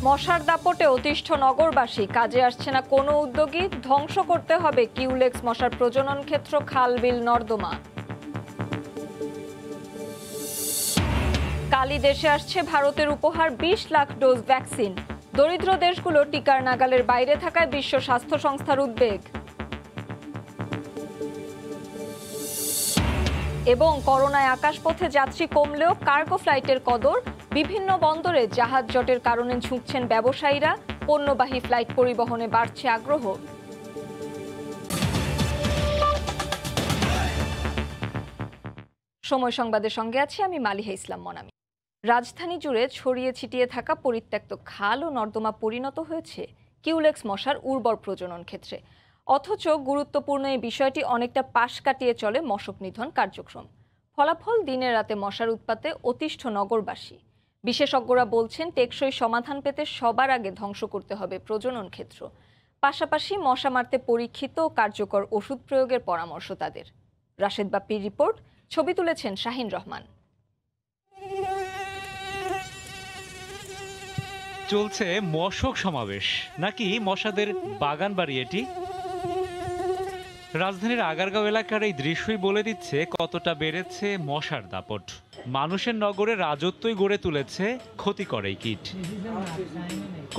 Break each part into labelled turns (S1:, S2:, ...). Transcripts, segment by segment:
S1: মশার দাপটে অতিষ্ঠ নগরবাসী, কাজে আসছে না কোনো উদ্যোগী, ধ্বংস করতে হবে কিউলেক্স মশার প্রজনন ক্ষেত্র, খাল বিল নর্দমা। কালই দেশে আসছে ভারতের উপহার ২০ লাখ ডোজ ভ্যাকসিন। দরিদ্র দেশগুলো টিকার নাগালের বাইরে থাকায় বিশ্ব স্বাস্থ্য সংস্থার উদ্বেগ। এবং করোনায় আকাশপথে যাত্রী কমলেও কার্গো ফ্লাইটের কদর, বিভিন্ন বন্দরে জাহাজ জটের কারণে ঝুঁকছেন ব্যবসায়ীরা, পণ্যবাহী ফ্লাইট পরিবহনে বাড়ছে আগ্রহ। সময় সংবাদের সঙ্গে আছি আমি মালিহা ইসলাম মনামি। রাজধানী জুড়ে ছড়িয়ে ছিটিয়ে থাকা পরিত্যক্ত খাল ও নর্দমা পরিণত হয়েছে কিউলেক্স মশার উর্বর প্রজনন ক্ষেত্রে। অথচ গুরুত্বপূর্ণ এই বিষয়টি অনেকটা পাশ কাটিয়ে চলে মশক নিধন কার্যক্রম। ফলাফল, দিনে রাতে মশার উৎপাতে অতিষ্ঠ নগরবাসী। বিশেষজ্ঞরা বলছেন, টেকসই সমাধান পেতে সবার আগে ধ্বংস করতে হবে প্রজনন ক্ষেত্র। পাশাপাশি মশা মারতে পরীক্ষিত ও কার্যকর ওষুধ প্রয়োগের পরামর্শ তাদের। রাশেদ বাপ্পির রিপোর্ট, ছবি তুলেছেন শাহিন রহমান।
S2: চলছে মশক সমাবেশ নাকি মশাদের বাগান বাড়ি এটি? রাজধানীর আগারগাঁও এলাকার এই দৃশ্যই বলে দিচ্ছে কতটা বেড়েছে মশার দাপট। মানুষের নগরে রাজত্বই গড়ে তুলেছে ক্ষতিকর এই কীট।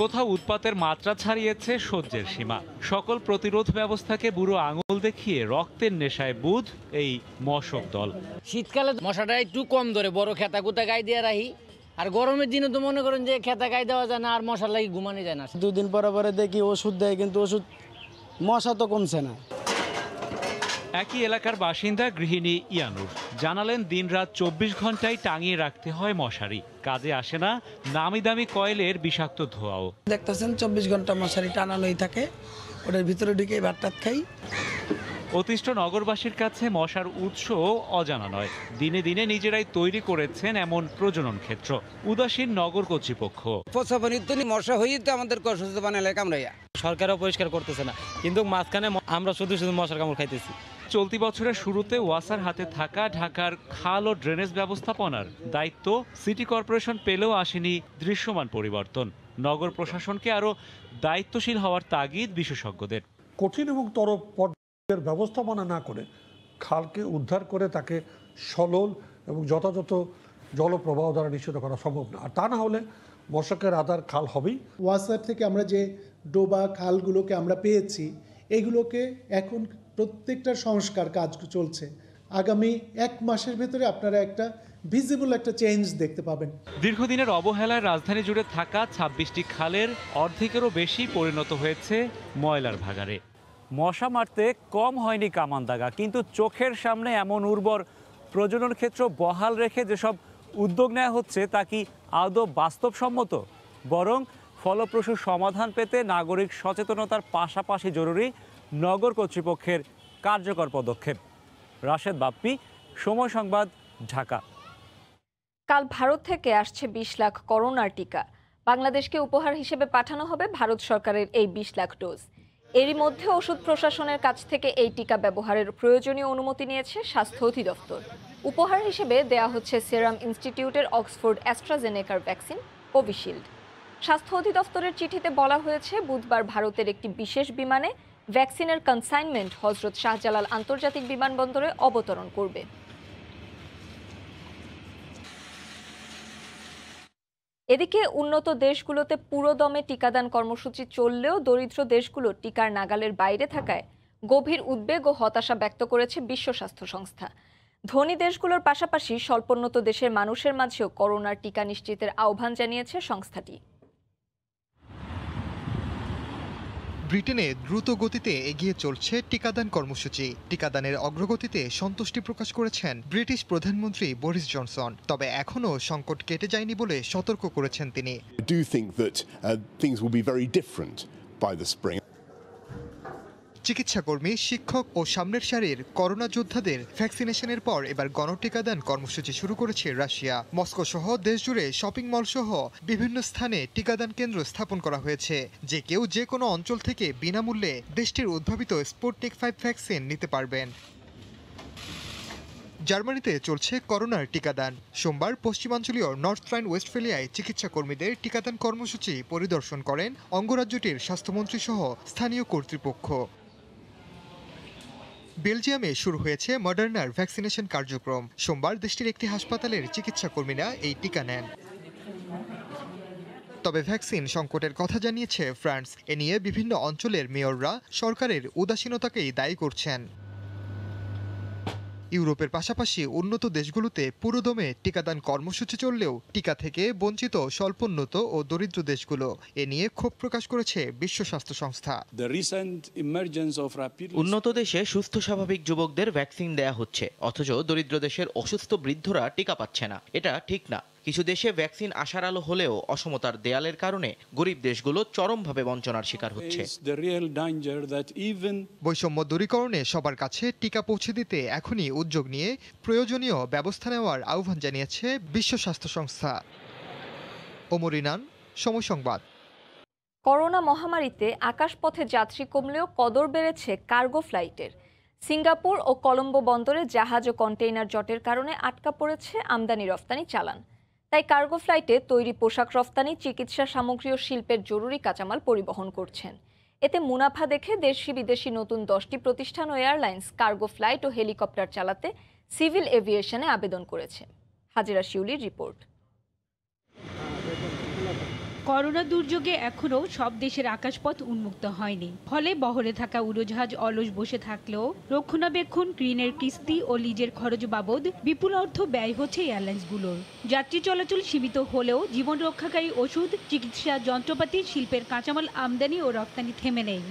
S2: কোথাও উৎপাতের মাত্রা ছাড়িয়েছে সহ্যের সীমা। সকল প্রতিরোধ ব্যবস্থাকে বুড়ো আঙুল দেখিয়ে রক্তের নেশায় বুধ এই মশক দল।
S3: শীতকালে মশাটা একটু কম ধরে, বড় খেতা কুতা গায়ে দিয়ে রাখি। আর গরমের দিনে তো মনে করেন যে খেতা গায়ে দেওয়া যায় না, আর মশার লাগি ঘুমানো যায় না।
S4: দুদিন পরে পরে দেখি ওষুধ দেয়, কিন্তু ওষুধ মশা তো কমছে না।
S2: একই এলাকার বাসিন্দা গৃহিণী ইয়ানুর জানালেন, দিনরাত ২৪ ঘন্টায় টাঙিয়ে রাখতে হয় মশারি। কাজে আসে না নামি দামি কয়েলের বিষাক্ত ধোঁয়াও।
S5: দেখতেছেন ২৪ ঘন্টা মশারি টানানোই থাকে, ওটার ভিতরে ঢুকে ভাত খাই।
S2: অতিষ্ঠ নগরবাসীর কাছে মশার উৎস অজানা নয়। দিনে দিনে নিজেরাই তৈরি করেছেন এমন প্রজনন ক্ষেত্র। উদাসীন নগর কর্তৃপক্ষ।
S6: মশা হয়ে তো আমাদের অসুস্থ বানালে কামড়াইয়া।
S3: সরকারও পরিষ্কার করতেছে না, কিন্তু মাঝখানে আমরা শুধু মশার কামড় খাইতেছি।
S2: চলতি বছরের শুরুতে ওয়াসার হাতে থাকা ঢাকার খাল ও ড্রেনেজ ব্যবস্থাপনার দায়িত্ব সিটি কর্পোরেশন পেলেও আসেনি দৃশ্যমান পরিবর্তন। নগর প্রশাসনকে আরও দায়িত্বশীল হওয়ার তাগিদ বিশেষজ্ঞদের।
S7: কঠিন এবং তরফ পর্যায়ের ব্যবস্থাপনা না করে খালকে উদ্ধার করে তাকে সলল এবং যথাযথ জলপ্রবাহ দ্বারা নিশ্চিত করা সম্ভব না। আর তা না হলে মশকের আধার খাল হবেই।
S8: ওয়াসার থেকে আমরা যে ডোবা খালগুলোকে আমরা পেয়েছি, এগুলোকে এখন প্রত্যেকটা সংস্কার কাজ চলছে। আগামী ১ মাসের ভেতরে আপনারা একটা ভিজিবল একটা চেঞ্জ দেখতে পাবেন।
S2: দীর্ঘদিনের অবহেলায় রাজধানী জুড়ে থাকা ২৬টি খালের অর্ধেকেরও বেশি পরিণত হয়েছে ময়লার ভাগাড়ে। মশা মারতে কম হয়নি কামান দাগা, কিন্তু চোখের সামনে এমন উর্বর প্রজনন ক্ষেত্র বহাল রেখে যেসব উদ্যোগ নেওয়া হচ্ছে তা কি আদৌ বাস্তবসম্মত? বরং ফলপ্রসূ সমাধান পেতে নাগরিক সচেতনতার পাশাপাশি জরুরি নগর কর্তৃপক্ষের কার্যকর পদক্ষেপ। রাশেদ বাপ্পি, সময় সংবাদ, ঢাকা।
S1: কাল ভারত থেকে আসছে ২০ লাখ করোনার টিকা। বাংলাদেশকে উপহার হিসেবে পাঠানো হবে ভারত সরকারের এই ২০ লাখ ডোজ। এরই মধ্যে ওষুধ প্রশাসনের কাছ থেকে এই টিকা ব্যবহারের প্রয়োজনীয় অনুমতি নিয়েছে স্বাস্থ্য অধিদপ্তর। উপহার হিসেবে দেয়া হচ্ছে সেরাম ইনস্টিটিউটের অক্সফোর্ড অ্যাস্ট্রাজেনেকার ভ্যাকসিন কোভিশিল্ড। স্বাস্থ্য অধিদপ্তরের চিঠিতে বলা হয়েছে, বুধবার ভারতের একটি বিশেষ বিমানে ভ্যাকসিনের কনসাইনমেন্ট হজরত শাহজালাল আন্তর্জাতিক বিমানবন্দরে অবতরণ করবে। এদিকে উন্নত দেশগুলোতে পুরোদমে টিকাদান কর্মসূচি চললেও দরিদ্র দেশগুলো টিকার নাগালের বাইরে থাকায় গভীর উদ্বেগ ও হতাশা ব্যক্ত করেছে বিশ্ব স্বাস্থ্য সংস্থা। ধনী দেশগুলোর পাশাপাশি স্বল্পোন্নত দেশের মানুষের মাঝেও করোনার টিকা নিশ্চিতের আহ্বান জানিয়েছে সংস্থাটি।
S9: ব্রিটেনে দ্রুত গতিতে এগিয়ে চলছে টিকাদান কর্মসূচি। টিকাদানের অগ্রগতিতে সন্তুষ্টি প্রকাশ করেছেন ব্রিটিশ প্রধানমন্ত্রী বরিস জনসন। তবে এখনও সংকট কেটে যায়নি বলে সতর্ক করেছেন তিনি। চিকিৎসাকর্মী, শিক্ষক ও সামনের সারির করোনা যোদ্ধাদের ভ্যাকসিনেশনের পর এবার গণটিকাদান কর্মসূচি শুরু করেছে রাশিয়া। মস্কো সহ দেশজুড়ে শপিং মল সহ বিভিন্ন স্থানে টিকাদান কেন্দ্র স্থাপন করা হয়েছে। যে কেউ যে কোনো অঞ্চল থেকে বিনামূল্যে দেশটির উদ্ভাবিত স্পুটনিক 5 ভ্যাকসিন নিতে পারবেন। জার্মানিতে চলছে করোনার টিকাদান। সোমবার পশ্চিমাঞ্চলীয় নর্থ রাইন ওয়েস্টফেলিয়ায় চিকিৎসা কর্মীদের টিকাদান কর্মসূচি পরিদর্শন করেন অঙ্গরাজ্যটির স্বাস্থ্যমন্ত্রী সহ স্থানীয় কর্তৃপক্ষ। বেলজিয়ামে শুরু হয়েছে মডার্নার ভ্যাকসিনেশন কার্যক্রম। সোমবার দেশটির একটি হাসপাতালের চিকিৎসা কর্মীরা এই টিকা নেন। তবে ভ্যাকসিন সংকটের কথা জানিয়েছে ফ্রান্স। এ নিয়ে বিভিন্ন অঞ্চলের মেয়ররা সরকারের উদাসীনতাকেই দায়ী করছেন। ইউরোপের পাশাপাশি উন্নত দেশগুলোতে পুরোদমে টিকাদান কর্মসূচি চললেও টিকা থেকে বঞ্চিত স্বল্পোন্নত ও দরিদ্র দেশগুলো। এ নিয়ে ক্ষোভ প্রকাশ করেছে বিশ্ব স্বাস্থ্য সংস্থা।
S10: উন্নত দেশে সুস্থ স্বাভাবিক যুবকদের ভ্যাকসিন দেয়া হচ্ছে, অথচ দরিদ্র দেশের অসুস্থ বৃদ্ধরা টিকা পাচ্ছে না। এটা ঠিক না। কিছু দেশে ভ্যাকসিন আসার আলো হলেও অসমতার দেয়ালের কারণে গরিব দেশগুলো চরমভাবে বঞ্চনার শিকার হচ্ছে।
S9: বৈষম্য দূরীকরণে সবার কাছে টিকা পৌঁছে দিতে এখনই উদ্যোগ নিয়ে প্রয়োজনীয় ব্যবস্থা নেওয়ার আহ্বান জানিয়েছে বিশ্ব স্বাস্থ্য সংস্থা। ওমর ইনান, সময় সংবাদ।
S1: করোনা মহামারীতে আকাশপথে যাত্রী কমলেও কদর বেড়েছে কার্গো ফ্লাইটের। সিঙ্গাপুর ও কলম্বো বন্দরে জাহাজ ও কন্টেইনার জটের কারণে আটকা পড়েছে আমদানি রফতানি চালান। তাই কার্গো ফ্লাইটে তৈরি পোশাক রফতানি, চিকিৎসা সামগ্রী ও শিল্পের জরুরি কাঁচামাল পরিবহন করছেন। এতে মুনাফা দেখে দেশি বিদেশি নতুন 10টি প্রতিষ্ঠান ও এয়ারলাইন্স কার্গো ফ্লাইট ও হেলিকপ্টার চালাতে সিভিল এভিয়েশনে আবেদন করেছে। হাজিরা শিউলির রিপোর্ট।
S11: করোনা দুর্যোগে এখনও সব দেশের আকাশপথ উন্মুক্ত হয়নি। ফলে বহরে থাকা উড়োজাহাজ অলস বসে থাকলেও রক্ষণাবেক্ষণ, ঋণের কিস্তি ও লিজের খরচ বাবদ বিপুল অর্থ ব্যয় হচ্ছে এয়ারলাইন্সগুলোর। যাত্রী চলাচল সীমিত হলেও জীবন রক্ষাকারী ওষুধ, চিকিৎসা যন্ত্রপাতি, শিল্পের কাঁচামাল আমদানি ও রপ্তানি থেমে নেই।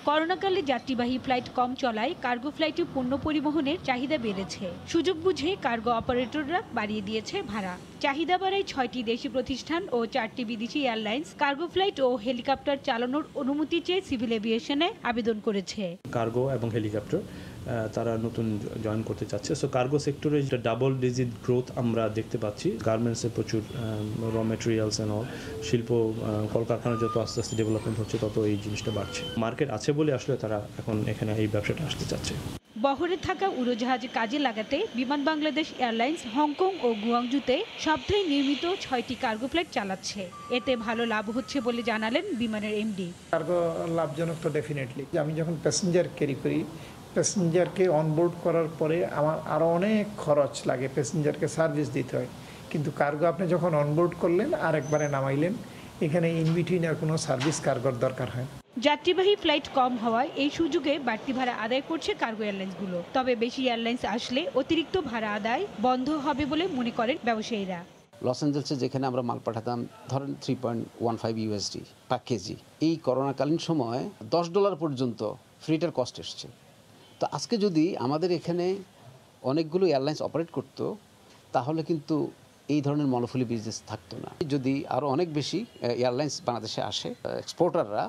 S11: করোনাকালে যাত্রীবাহী ফ্লাইট কম চলায় কার্গো ফ্লাইটে পণ্য পরিবহনের চাহিদা বেড়েছে। সুযোগ বুঝে কার্গো অপারেটররা বাড়িয়ে দিয়েছে ভাড়া। চাহিদা বাড়ায় 6টি দেশি প্রতিষ্ঠান ও 4টি বিদেশি এয়ারলাইন্স কার্গো ফ্লাইট ও হেলিকপ্টার চালানোর অনুমতি চেয়ে সিভিল এভিয়েশনে আবেদন করেছে।
S12: কার্গো এবং হেলিকপ্টার তারা নতুন জয়েন করতে চাচ্ছে। সো কার্গো সেক্টরে যেটা ডাবল ডিজিট গ্রোথ আমরা দেখতে পাচ্ছি। গার্মেন্টসে প্রচুর র মেটেরিয়ালস এন্ড অল, শিল্প কলকারখানা যত আস্তে আস্তে ডেভেলপমেন্ট হচ্ছে তত এই জিনিসটা বাড়ছে। মার্কেট আছে বলে আসলে তারা এখন এখানে এই ব্যবসাটা আসতে চাচ্ছে।
S11: বহরে থাকা উড়োজাহাজ কাজে লাগাতে বিমান বাংলাদেশ এয়ারলাইন্স হংকং ও গুয়াংজুতে সপ্তাহে নিয়মিত 6টি কার্গো ফ্লাইট চালাচ্ছে। এতে ভালো লাভ হচ্ছে বলে জানালেন বিমানের এমডি।
S13: কার্গো লাভজনক তো ডেফিনেটলি। আমি যখন প্যাসেঞ্জার ক্যারি করি, প্যাসেঞ্জারকে অনবোর্ড করার পরে আমার আরও অনেক খরচ লাগে, প্যাসেঞ্জারকে সার্ভিস দিতে হয়। কিন্তু কার্গো আপনি যখন অনবোর্ড করলেন আর একবারে নামাইলেন, এখানে ইনবিটুইন আর কোনো সার্ভিস কার্গোর দরকার হয়।
S11: যাত্রীবাহী ফ্লাইট কম হওয়ায় এই সুযোগে বাড়তি ভাড়া আদায় করছে কার্গো এয়ারলাইন্সগুলো। তবে বেশি এয়ারলাইন্স আসলে অতিরিক্ত ভাড়া আদায় বন্ধ হবে বলে মনে করেন ব্যবসায়ীরা।
S14: লস অ্যাঞ্জেলসে যেখানে আমরা মাল পাঠাতাম ধরেন $3.15 পার কেজি, এই করোনাকালীন সময় $10 পর্যন্ত ফ্রিটার কস্ট এসছে। তো আজকে যদি আমাদের এখানে অনেকগুলো এয়ারলাইন্স অপারেট করতো তাহলে কিন্তু এই ধরনের মনোফলি বিজনেস থাকতো না। যদি আরও অনেক বেশি এয়ারলাইন্স বাংলাদেশে আসে, এক্সপোর্টাররা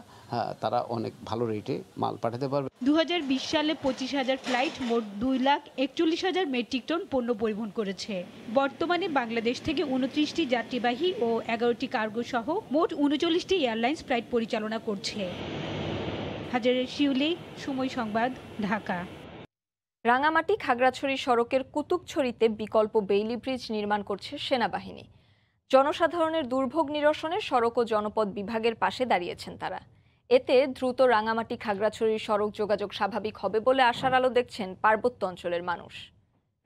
S14: তারা অনেক ভালো রেটে মাল পাঠাতে পারবে।
S11: 2020 সালে 25,000 ফ্লাইট মোট 2,41,000 মেট্রিক টন পণ্য পরিবহন করেছে। বর্তমানে বাংলাদেশ থেকে 29টি যাত্রীবাহী ও 11টি কার্গো সহ মোট 39টি এয়ারলাইন্স ফ্লাইট পরিচালনা করছে। হাজারের শিউলি, সময় সংবাদ, ঢাকা।
S1: রাঙামাটি খাগড়াছড়ি সড়কের কুতুকছড়িতে বিকল্প বেইলি ব্রিজ নির্মাণ করছে সেনাবাহিনী। জনসাধারণের দুর্ভোগ নিরসনে সড়ক ও জনপদ বিভাগের পাশে দাঁড়িয়েছেন তারা। এতে দ্রুত রাঙামাটি খাগড়াছড়ির সড়ক যোগাযোগ স্বাভাবিক হবে বলে আশার আলো দেখছেন পার্বত্য অঞ্চলের মানুষ।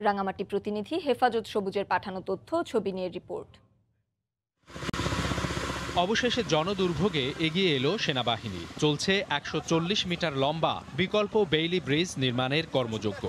S1: রাঙামাটি প্রতিনিধি হেফাজত সবুজের পাঠানো তথ্য ও ছবি নিয়ে রিপোর্ট।
S15: অবশেষে জনদুর্ভোগে এগিয়ে এলো সেনাবাহিনী। চলছে 140 মিটার লম্বা বিকল্প বেইলি ব্রিজ নির্মাণের কর্মযজ্ঞ।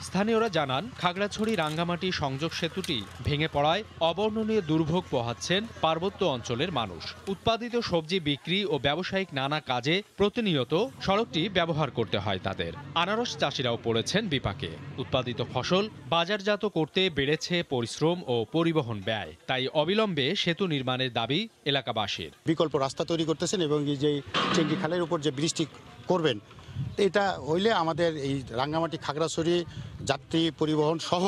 S15: স্থানীয়রা জানান, খাগড়াছড়ি রাঙ্গামাটি সংযোগ সেতুটি ভেঙে পড়ায় অবর্ণনীয় দুর্ভোগ পোহাচ্ছেন পার্বত্য অঞ্চলের মানুষ। উৎপাদিত সবজি বিক্রি ও ব্যবসায়িক নানা কাজে প্রতিনিয়ত সড়কটি ব্যবহার করতে হয় তাদের। আনারস চাষিরাও পড়েছেন বিপাকে। উৎপাদিত ফসল বাজারজাত করতে বেড়েছে পরিশ্রম ও পরিবহন ব্যয়। তাই অবিলম্বে সেতু নির্মাণের দাবি এলাকাবাসীর।
S16: বিকল্প রাস্তা তৈরি করতেছেন এবং এই যে চেঙ্গি খালের উপর যে ব্রিজটি করবেন, এটা হইলে আমাদের এই রাঙ্গামাটি খাগড়াছড়ি যাত্রী পরিবহন সহ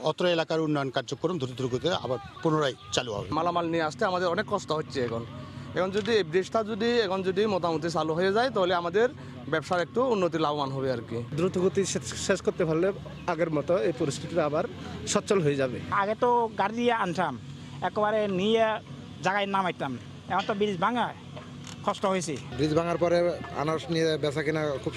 S16: অত্র এলাকার উন্নয়ন কার্যক্রম দ্রুত গতিতে আবার পুনরায় চালু হবে।
S17: মালামাল নিয়ে আসতে আমাদের অনেক কষ্ট হচ্ছে এখন, এখন যদি এই ব্রিজটা এখন যদি মোটামুটি চালু হয়ে যায় তাহলে আমাদের ব্যবসার একটু উন্নতি লাভবান হবে আর কি।
S18: দ্রুত গতি শেষ করতে পারলে আগের মতো এই পরিস্থিতিটা আবার সচ্ছল হয়ে যাবে।
S19: আগে তো গাড়ি দিয়ে আনতাম, একেবারে নিয়ে জায়গায় নামাইতাম, এখন তো ব্রিজ ভাঙা কষ্ট হয়েছে।
S20: ব্রিজ ভাঙার পরে আনারস নিয়ে বেচা কেনা খুব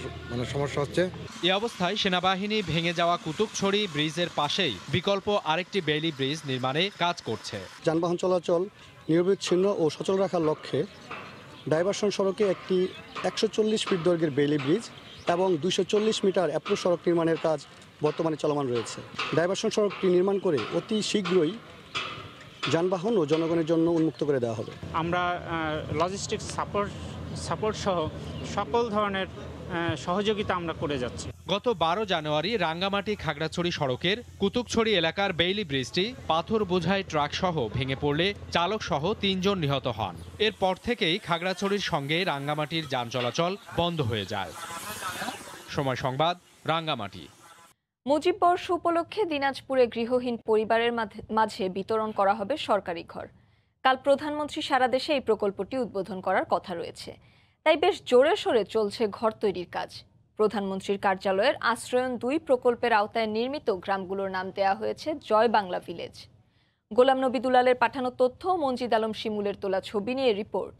S20: সমস্যা হচ্ছে।
S15: এই অবস্থায় সেনাবাহিনী ভেঙে যাওয়া কুতুবছড়ি ব্রিজের পাশেই বিকল্প আরেকটি বেইলি ব্রিজ নির্মাণে কাজ করছে।
S21: যানবাহন চলাচল নিরবিচ্ছিন্ন ও সচল রাখার লক্ষ্যে ডাইভারশন সড়কে একটি 140 ফিট দৈর্ঘ্যের বেইলি ব্রিজ এবং 240 মিটার অ্যাপ্রোচ সড়ক নির্মাণের কাজ বর্তমানে চলমান রয়েছে। ডাইভারশন সড়কটি নির্মাণ করে অতি শীঘ্রই যানবাহন ও জনগণের জন্য উন্মুক্ত করে দেওয়া হবে।
S19: আমরা লজিস্টিক্স সাপোর্ট সহ সকল ধরনের সহযোগিতা আমরা করে যাচ্ছি।
S15: গত 12 জানুয়ারি রাঙ্গামাটি খাগড়াছড়ি সড়কের কুতুবছড়ি এলাকার বেইলি ব্রিজটি পাথর বোঝাই ট্রাক সহ ভেঙে পড়লে চালক সহ 3 জন নিহত হন। এরপর থেকেই খাগড়াছড়ির সঙ্গে রাঙ্গামাটির যান চলাচল বন্ধ হয়ে যায়। সময় সংবাদ, রাঙ্গামাটি।
S1: মুজিব বর্ষ উপলক্ষে দিনাজপুরে গৃহহীন পরিবারের মাঝে বিতরণ করা হবে সরকারি ঘর। কাল প্রধানমন্ত্রী সারা দেশে এই প্রকল্পটি উদ্বোধন করার কথা রয়েছে, তাই বেশ জোরে সোরে চলছে ঘর তৈরির কাজ। প্রধানমন্ত্রীর কার্যালয়ের আশ্রয়ন 2 প্রকল্পের আওতায় নির্মিত গ্রামগুলোর নাম দেওয়া হয়েছে জয় বাংলা ভিলেজ। গোলাম নবী দুলালের পাঠানো তথ্য, মঞ্জিদ আলম শিমুলের তোলা ছবি নিয়ে রিপোর্ট।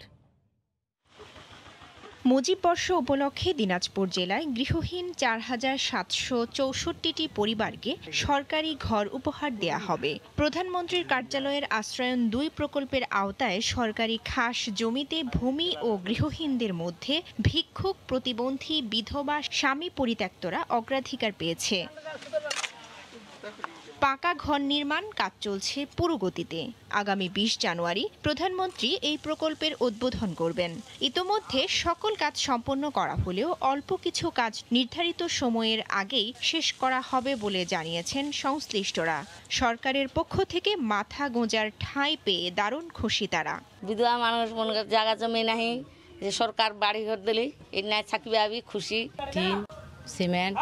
S22: মুজিব বর্ষ উপলক্ষে দিনাজপুর জেলায় গৃহহীন 4764টি পরিবারকে সরকারি ঘর উপহার দেয়া হবে। প্রধানমন্ত্রীর কার্যালয়ের আশ্রয়ন 2 প্রকল্পের আওতায় সরকারি খাস জমিতে ভূমি ও গৃহহীনদের মধ্যে ভিক্ষুক, প্রতিবন্ধী, বিধবা, স্বামী পরিত্যক্তরা অগ্রাধিকার পেয়েছে। পাকা ঘর নির্মাণ কাজ চলছে পুরো গতিতে। আগামী 20 জানুয়ারি প্রধানমন্ত্রী এই প্রকল্পের উদ্বোধন করবেন। ইতোমধ্যে সকল কাজ সম্পন্ন করা হলেও অল্প কিছু কাজ নির্ধারিত সময়ের আগেই শেষ করা হবে বলে জানিয়েছেন সংশ্লিষ্টরা। সরকারের পক্ষ থেকে মাথা গোঁজার ঠাঁই পেয়ে দারুণ খুশি তারা।
S23: বিধবা মানুষ মনে জায়গা জমি নাহি, যে সরকার বাড়ি ঘর দিলে এই নাই থাকবে আমি খুশি। সিমেন্ট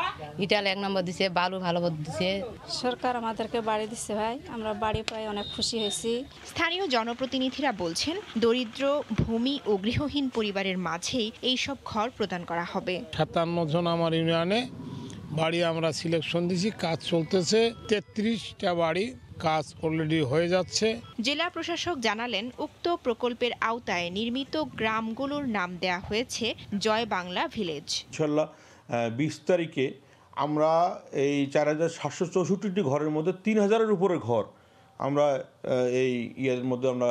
S23: ইটাল 1 নম্বর দিছে, বালু ভালো দিছে।
S24: সরকার আমাদেরকে বাড়ি দিচ্ছে ভাই, আমরা বাড়ি পাই অনেক খুশি হয়েছি।
S22: স্থানীয় জনপ্রতিনিধিরা বলছেন, দরিদ্র, ভূমি ও গৃহহীন পরিবারের মাঝেই এই সব ঘর প্রদান করা হবে।
S25: 57 জন আমার ইউনিয়নে বাড়ি আমরা সিলেকশন দিছি, কাজ চলতেছে। 33টা বাড়ি কাজ অলরেডি হয়ে যাচ্ছে।
S22: জেলা প্রশাসক জানালেন, উক্ত প্রকল্পের আওতায় নির্মিত গ্রামগুলোর নাম দেয়া হয়েছে জয় বাংলা ভিলেজ।
S26: ইনশাআল্লাহ 20 তারিখে আমরা এই 4764টি ঘরের মধ্যে 3000-এর উপরে ঘর আমরা এই ইয়ের মধ্যে আমরা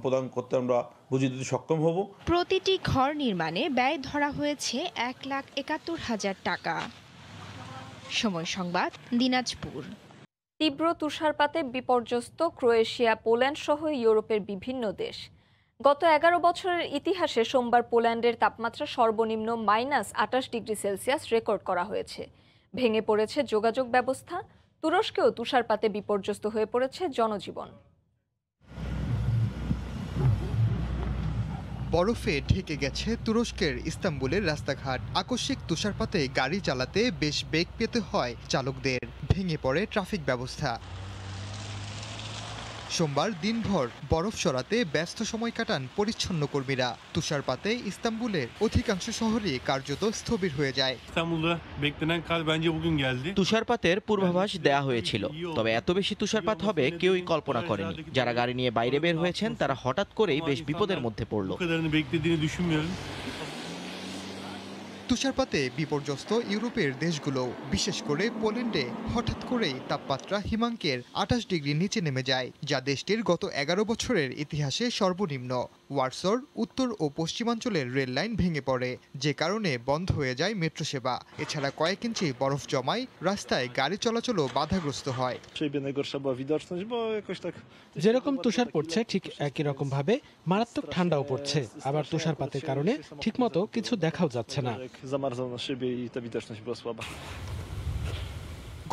S26: প্রদান করতে আমরা বুঝিয়ে দিতে সক্ষম হব।
S22: প্রতিটি ঘর নির্মাণে ব্যয় ধরা হয়েছে 1,71,000 টাকা। সময় সংবাদ, দিনাজপুর।
S1: তীব্র তুষারপাতে বিপর্যস্ত ক্রোয়েশিয়া, পোল্যান্ড সহ ইউরোপের বিভিন্ন দেশ। গত 11 বছরের ইতিহাসে সোমবার পোল্যান্ডের তাপমাত্রা সর্বনিম্ন -28 ডিগ্রি সেলসিয়াস রেকর্ড করা হয়েছে। ভেঙে পড়েছে যোগাযোগ ব্যবস্থা। তুরস্কেও তুষারপাতে বিপর্যস্ত হয়ে পড়েছে জনজীবন।
S9: বরফে ঢেকে গেছে তুরস্কের ইস্তাম্বুলের রাস্তাঘাট। আকস্মিক তুষারপাতে গাড়ি চালাতে বেশ বেগ পেতে হয় চালকদের। ভেঙে পড়ে ট্রাফিক ব্যবস্থা। সোমবার দিনভর বরফ সরাতে ব্যস্ত সময় কাটান পরিচ্ছন্ন কর্মীরা। তুষারপাতে ইস্তাম্বুলের অধিকাংশ শহরই কার্যত স্থবির হয়ে যায়।
S10: তুষারপাতের পূর্বাভাস দেয়া হয়েছিল, তবে এত বেশি তুষারপাত হবে কেউই কল্পনা করেনি। যারা গাড়ি নিয়ে বাইরে বের হয়েছেন তারা হঠাৎ করেই বেশ বিপদের মধ্যে পড়ল।
S9: তুষারপাতে বিপর্যস্ত ইউরোপের দেশগুলো, বিশেষ করে পোল্যান্ডে হঠাৎ করেই তাপমাত্রা হিমাঙ্কের 28 ডিগ্রি নিচে নেমে যায়, যা দেশটির গত 11 বছরের ইতিহাসে সর্বনিম্ন। ওয়ারসর উত্তর ও পশ্চিমাঞ্চলের রেল লাইন ভেঙে পড়ে, যে কারণে বন্ধ হয়ে যায় মেট্রো সেবা। এছাড়া কয়েক ইঞ্চি বরফ জমায় রাস্তায় গাড়ি চলাচলও বাধাগ্রস্ত হয়।
S27: যেরকম তুষার পড়ছে ঠিক একই রকম ভাবে মারাত্মক ঠান্ডাও পড়ছে। আবার তুষারপাতের কারণে ঠিকমতো কিছু দেখাও যাচ্ছে না।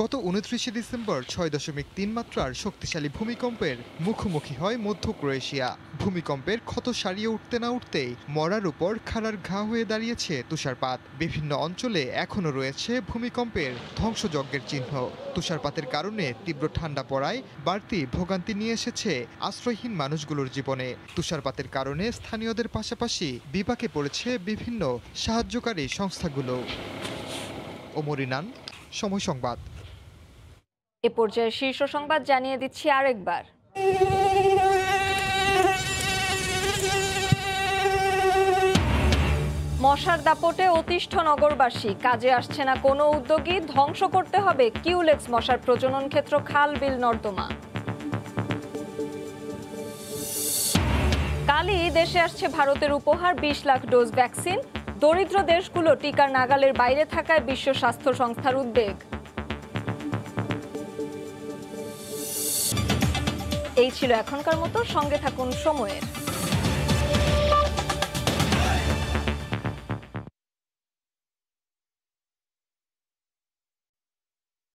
S9: গত 29 ডিসেম্বর 6.3 মাত্রার শক্তিশালী ভূমিকম্পের মুখোমুখি হয় মধ্য ক্রোয়েশিয়া। ভূমিকম্পের ক্ষত সারিয়ে উঠতে না উঠতেই মরার উপর খাড়ার ঘা হয়ে দাঁড়িয়েছে তুষারপাত। বিভিন্ন অঞ্চলে এখনও রয়েছে ভূমিকম্পের ধ্বংসযজ্ঞের চিহ্ন। তুষারপাতের কারণে তীব্র ঠান্ডা পড়ায় বাড়তি ভোগান্তি নিয়ে এসেছে আশ্রয়হীন মানুষগুলোর জীবনে। তুষারপাতের কারণে স্থানীয়দের পাশাপাশি বিপাকে পড়েছে বিভিন্ন সাহায্যকারী সংস্থাগুলো। ওমর ইনান, সময় সংবাদ।
S1: এ পর্যায়ে শীর্ষ সংবাদ জানিয়ে দিচ্ছি আরেকবার। মশার দাপটে অতিষ্ঠ নগরবাসী, কাজে আসছে না কোনো উদ্যোগী, ধ্বংস করতে হবে কিউলেক্স মশার প্রজনন ক্ষেত্র, খাল বিল নর্দমা। কালই দেশে আসছে ভারতের উপহার 20 লাখ ডোজ ভ্যাকসিন। দরিদ্র দেশগুলো টিকার নাগালের বাইরে থাকায় বিশ্ব স্বাস্থ্য সংস্থার উদ্বেগ। এই ছিল এখনকার মতো, সঙ্গে থাকুন সময়ের।